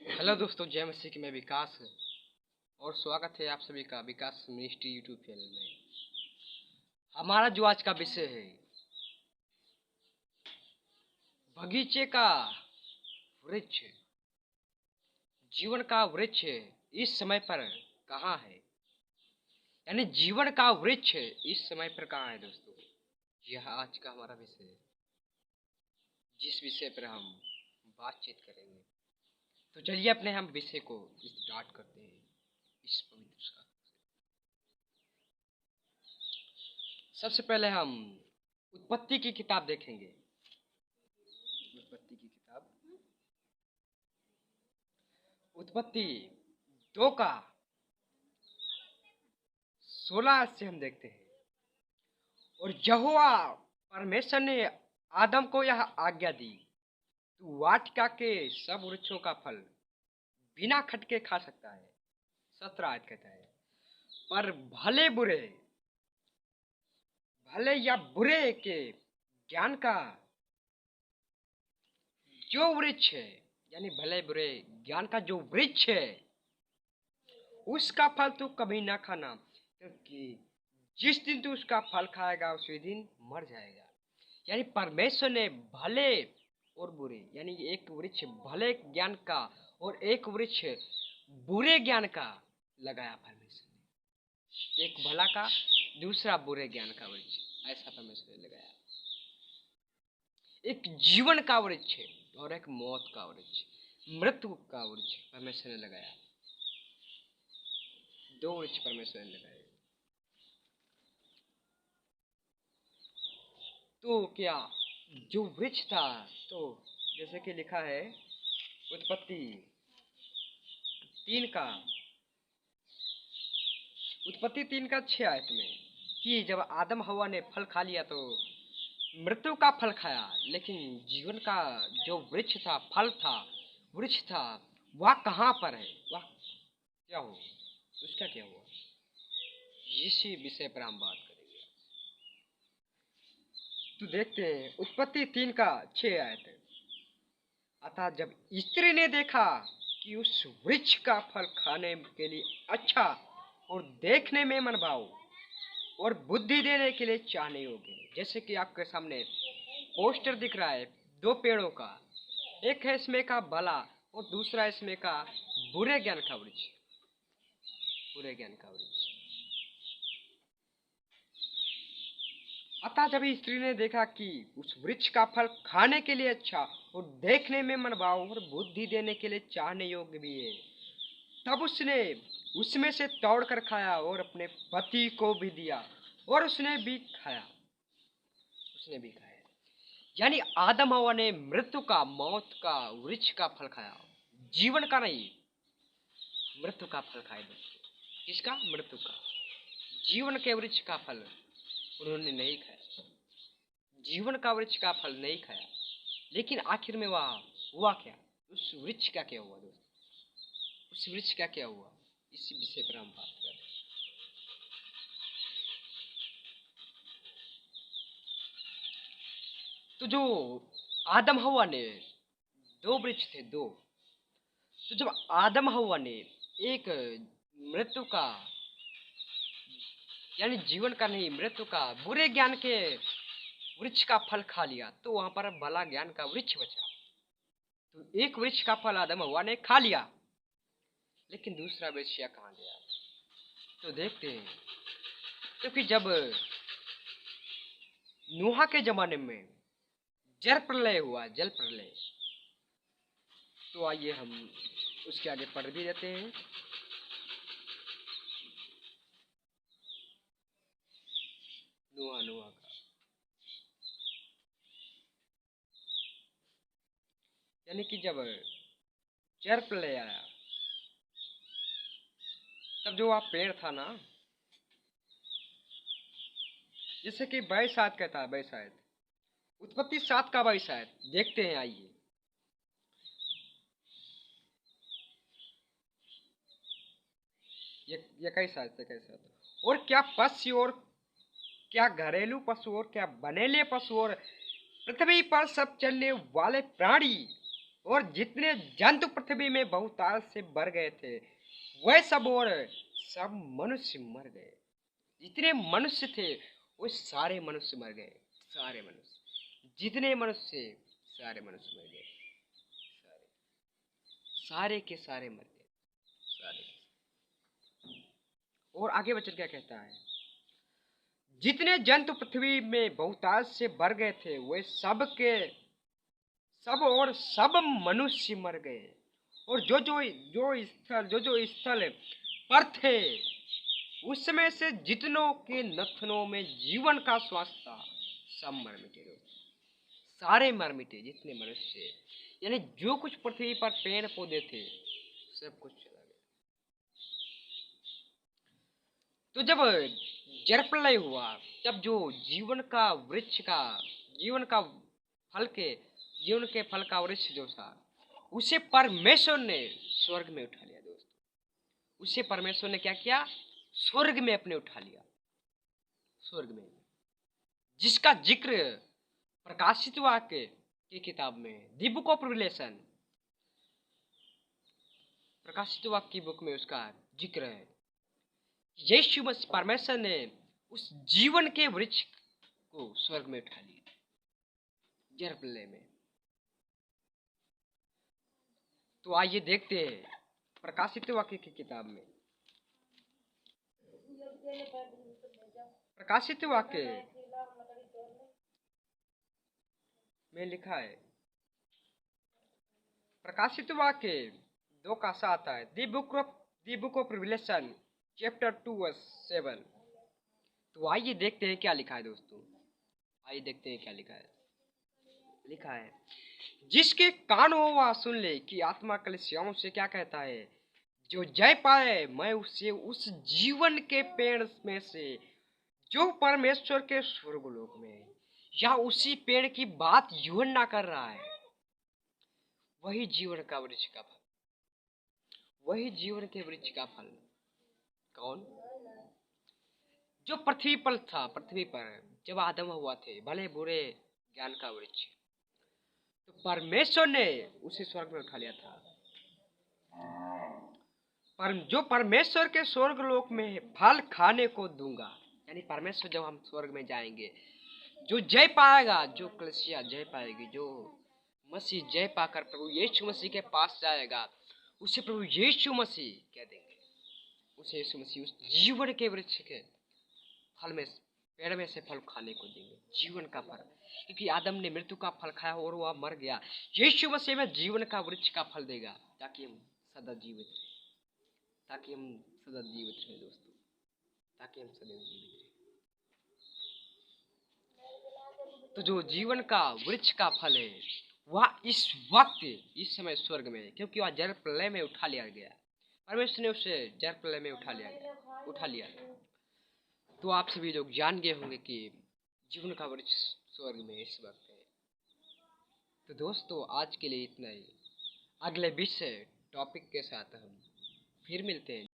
Hello दोस्तों, जय मसीह की। मैं विकास और स्वागत है आप सभी का विकास मिनिस्ट्री यूट्यूब चैनल में। हमारा जो आज का विषय है, बगीचे का वृक्ष, जीवन का वृक्ष इस समय पर कहाँ है। यानी जीवन का वृक्ष इस समय पर कहाँ है दोस्तों। यह आज का हमारा विषय है, जिस विषय पर हम बातचीत करेंगे। तो चलिए अपने हम विषय को स्टार्ट करते हैं इस पवित्र शास्त्र से। सबसे पहले हम उत्पत्ति की किताब देखेंगे। उत्पत्ति की किताब, उत्पत्ति 2 का 16 से हम देखते हैं। और यहोवा परमेश्वर ने आदम को यह आज्ञा दी, तू वाटिका के सब वृक्षों का फल बिना खटके खा सकता है। 17 आयत कहता है, पर भले या बुरे के ज्ञान का जो वृक्ष है, यानी भले बुरे ज्ञान का जो वृक्ष है, उसका फल तू कभी ना खाना, क्योंकि जिस दिन तू उसका फल खाएगा उसी दिन मर जाएगा। यानी परमेश्वर ने भले और बुरे, यानी एक वृक्ष भले ज्ञान का और एक वृक्ष बुरे ज्ञान का लगाया परमेश्वर ने। एक भला का, दूसरा बुरे ज्ञान का वृक्ष, ऐसा परमेश्वर ने लगाया। एक जीवन का वृक्ष और एक मौत का वृक्ष, मृत्यु का वृक्ष परमेश्वर ने लगाया। 2 वृक्ष परमेश्वर ने लगाए। तो क्या जो वृक्ष था, तो जैसे कि लिखा है उत्पत्ति 3 का 6 आयत में, कि जब आदम हवा ने फल खा लिया तो मृत्यु का फल खाया, लेकिन जीवन का जो वृक्ष था, फल था, वृक्ष था, वह कहाँ पर है, वह क्या हो, उसका क्या हुआ, इसी विषय पर हम बात करेंगे। तो देखते हैं उत्पत्ति 3 का 6 आयत है। अतः जब स्त्री ने देखा कि उस वृक्ष का फल खाने के लिए अच्छा और देखने में मनभाव और बुद्धि देने के लिए चाहने योग्य है। जैसे कि आपके सामने पोस्टर दिख रहा है 2 पेड़ों का, एक है इसमें का भला और दूसरा इसमें का बुरे ज्ञान का वृक्ष, बुरे ज्ञान का वृक्ष। अतः जब स्त्री ने देखा कि उस वृक्ष का फल खाने के लिए अच्छा और देखने में मनभाव और बुद्धि देने के लिए चाहने योग्य भी है, तब उसने उसमें से तोड़कर खाया और अपने पति को भी दिया और उसने भी खाया। यानी आदम हवा ने मृत्यु का, मौत का वृक्ष का फल खाया, जीवन का नहीं, मृत्यु का फल खाया। किसका? मृत्यु का। जीवन के वृक्ष का फल उन्होंने नहीं खाया, जीवन का वृक्ष का फल नहीं खाया। लेकिन आखिर में वह हुआ क्या, उस वृक्ष का क्या हुआ दोस्तों, उस वृक्ष का क्या हुआ, इसी विषय पर हम बात कर रहे हैं। तो जो आदम हवा ने 2 वृक्ष थे, 2। तो जब आदम हवा ने एक मृत्यु का, यानी जीवन का नहीं, मृत्यु का, बुरे ज्ञान के वृक्ष का फल खा लिया, तो वहां पर भला ज्ञान का वृक्ष बचा। तो एक वृक्ष का फल आदम हवा ने खा लिया, लेकिन दूसरा वृक्ष कहाँ गया, तो देखते हैं। क्योंकि जब नूहा के जमाने में जल प्रलय हुआ, जल प्रलय, तो आइए हम उसके आगे पढ़ भी देते हैं। नूहा का, यानी कि जब जल प्रलय आया, तब जो वह पेड़ था ना, जैसे कि 22 आयत कहता है, 22 आयत, उत्पत्ति 7 का 22 आयत देखते हैं। आइए, ये कैसा है, कैसा? और क्या पशु और क्या घरेलू पशु और क्या बनेले पशु और पृथ्वी पर सब चलने वाले प्राणी और जितने जंतु पृथ्वी में बहुतायत से बढ़ गए थे वह सब और सब मनुष्य मर गए। जितने मनुष्य थे वो सारे मनुष्य मर गए। सारे मनुष्य, जितने मनुष्य थे सारे मनुष्य मर गए। सारे सारे के सारे मर गए। सारे। और आगे बचकर क्या कहता है, जितने जंतु पृथ्वी में बहुतायत से बढ़ गए थे वे सब के सब और सब मनुष्य मर गए। और जो स्थल पर थे उसमें से जितनों के नथनों में जीवन का श्वास था सब मर मिटे। सारे मर मिटे जितने मनुष्य, यानी जो कुछ पृथ्वी पर पेड़ पौधे थे सब कुछ चला गया। तो जब जलप्रलय हुआ तब जो जीवन का वृक्ष का जीवन का फल के जीवन के फल का वृक्ष जो था उसे परमेश्वर ने स्वर्ग में उठा लिया दोस्तों। उसे परमेश्वर ने क्या किया, स्वर्ग में अपने उठा लिया। स्वर्ग में, जिसका जिक्र प्रकाशित वाक्य की किताब में द बुक ऑफ रिवलेशन, प्रकाशित वाक्य की बुक में उसका जिक्र है। यीशु मसीह परमेश्वर ने उस जीवन के वृक्ष को स्वर्ग में उठा लिया जलप्रलय में। तो आइए देखते हैं प्रकाशित वाक्य की किताब में, प्रकाशित वाक्य में लिखा है, प्रकाशित वाक्य 2 का 7 है, the book of Revelation chapter 2 verse 7। तो आइए देखते हैं क्या लिखा है दोस्तों। आइए देखते हैं क्या लिखा है। लिखा है, जिसके कान हो वह सुन ले कि आत्मा कलीसियाओं से क्या कहता है। जो जय पाए मैं उसे उस जीवन के पेड़ में से जो परमेश्वर के स्वर्गलोक में है, या उसी पेड़ की बात यूहन्ना कर रहा है, वही जीवन का वृक्ष का फल, वही जीवन के वृक्ष का फल। कौन? जो पृथ्वी पर था, पृथ्वी पर जब आदम हुआ थे, भले बुरे ज्ञान का वृक्ष, तो परमेश्वर ने उसे स्वर्ग में उठा लिया था। पर जो परमेश्वर के स्वर्ग लोक में फल खाने को दूंगा, यानी परमेश्वर जब हम स्वर्ग में जाएंगे, जो जय पाएगा, जो कलीसिया जय पाएगी, जो मसीह जय पाकर प्रभु यीशु मसीह के पास जाएगा, उसे प्रभु यीशु मसीह कह देंगे, उसे यीशु मसीह उस जीवन के वृक्ष के फल में, पेड़ में से फल खाने को देंगे, जीवन का फल। क्योंकि आदम ने मृत्यु का फल खाया और वह मर गया। यीशु मसीह में जीवन का वृक्ष का फल देगा ताकि हम सदा जीवित रहे, ताकि हम सदा जीवित रहे दोस्तों, ताकि हम सदा जीवित रहे। तो जो जीवन का वृक्ष का फल है वह इस वक्त, इस समय स्वर्ग में है, क्योंकि वह जल प्रलय में उठा लिया गया। परमेश्वर ने उसे जल प्रलय में उठा लिया। तो आप सभी लोग जान गए होंगे कि जीवन का वृक्ष स्वर्ग में इस वक्त है। तो दोस्तों आज के लिए इतना ही। अगले विषय टॉपिक के साथ हम फिर मिलते हैं।